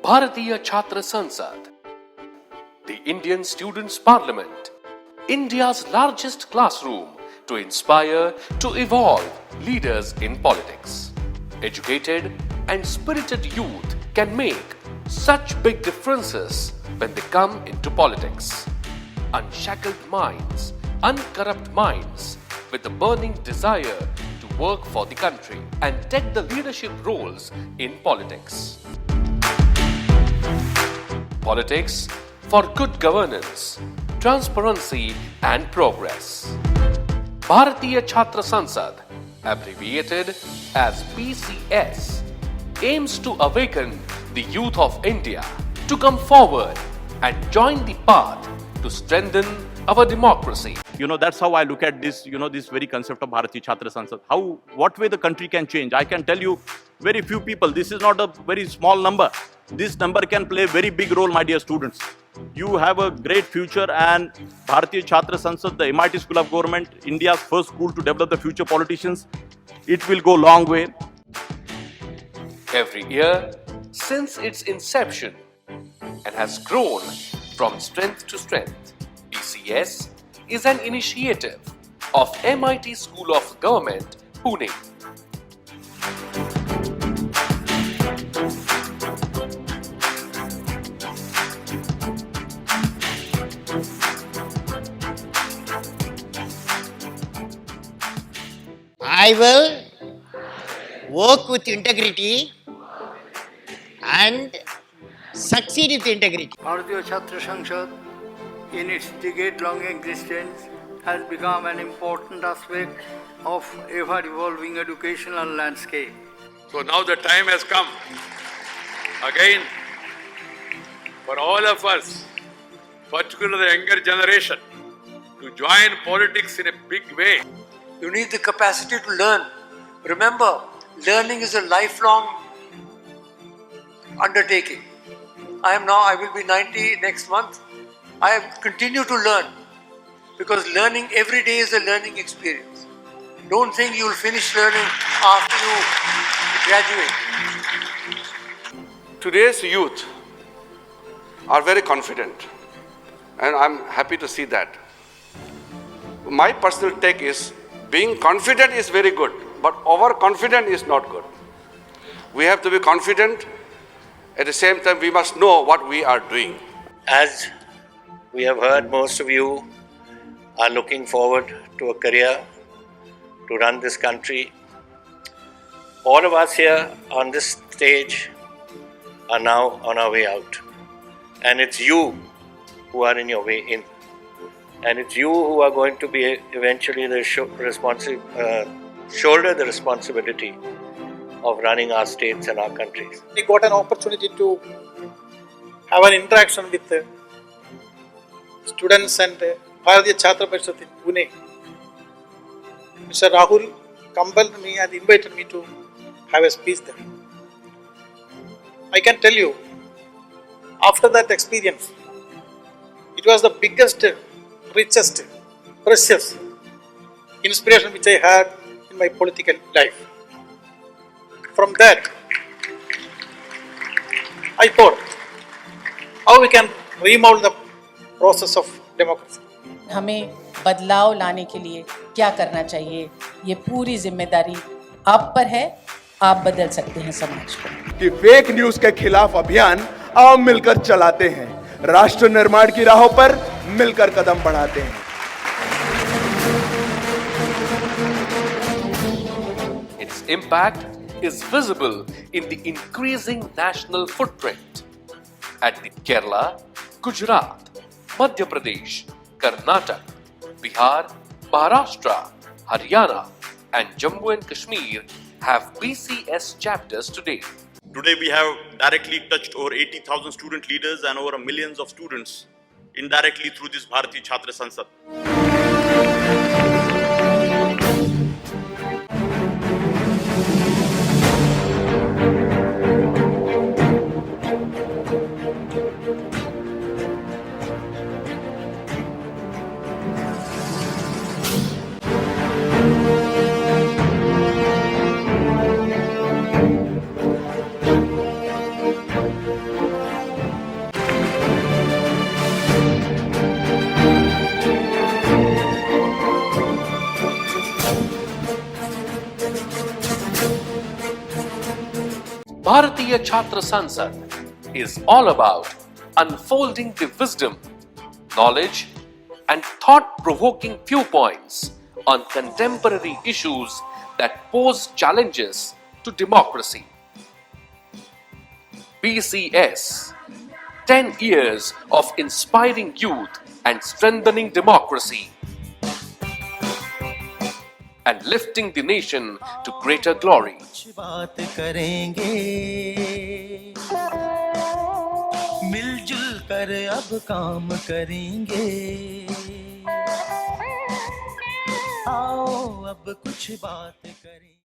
Bharatiya Chhatra Sansad, the Indian Students' Parliament, India's largest classroom to inspire, to evolve leaders in politics. Educated and spirited youth can make such big differences when they come into politics. Unshackled minds, uncorrupt minds, with a burning desire to work for the country and take the leadership roles in politics. Politics for good governance, transparency and progress. Bharatiya Chhatra Sansad, abbreviated as BCS, aims to awaken the youth of India to come forward and join the path to strengthen our democracy. That's how I look at this, this very concept of Bharatiya Chhatra Sansad. What way the country can change. I can tell you very few people, this is not a very small number. This number can play a very big role, my dear students. You have a great future, and Bharatiya Chhatra Sansad, the MIT School of Government, India's first school to develop the future politicians, it will go a long way. Every year since its inception and has grown from strength to strength, BCS is an initiative of MIT School of Government, Pune. I will work with integrity and succeed with integrity. Bharatiya Chhatra Sansad, in its decade-long existence, has become an important aspect of ever-evolving educational landscape. So now the time has come again for all of us, particularly the younger generation, to join politics in a big way. You need the capacity to learn. Remember, learning is a lifelong undertaking. I will be 90 next month. I continue to learn because learning every day is a learning experience. Don't think you will finish learning after you graduate. Today's youth are very confident, and I'm happy to see that. My personal take is, being confident is very good, but overconfident is not good. We have to be confident. At the same time, we must know what we are doing. As we have heard, most of you are looking forward to a career to run this country. All of us here on this stage are now on our way out. And it's you who are in your way in. And it's you who are going to be eventually the shoulder the responsibility of running our states and our countries. We got an opportunity to have an interaction with the students and Bharatiya Chhatra Parishad in Pune. Mr. Rahul compelled me and invited me to have a speech there. I can tell you, after that experience, it was the biggest, richest, precious inspiration which I had in my political life. From that, I thought how we can remold the process of democracy. हमें बदलाव लाने के लिए क्या करना चाहिए, ये पूरी जिम्मेदारी आप पर है. आप बदल सकते हैं समाज को. कि फेक न्यूज के खिलाफ अभियान आप मिलकर चलाते हैं, राष्ट्र निर्माण की राहों पर मिलकर कदम बढ़ाते हैं. Its impact is visible in the increasing national footprint at the Kerala, Gujarat, Madhya Pradesh, Karnataka, Bihar, Maharashtra, Haryana and Jammu and Kashmir have BCS chapters today. Today we have directly touched over 80,000 student leaders and over millions of students indirectly through this Bharatiya Chhatra Sansad. Bharatiya Chhatra Sansad is all about unfolding the wisdom, knowledge, and thought-provoking viewpoints on contemporary issues that pose challenges to democracy. BCS, 10 years of inspiring youth and strengthening democracy and lifting the nation to greater glory. बात करेंगे मिलजुल कर अब काम करेंगे आओ अब कुछ बात करें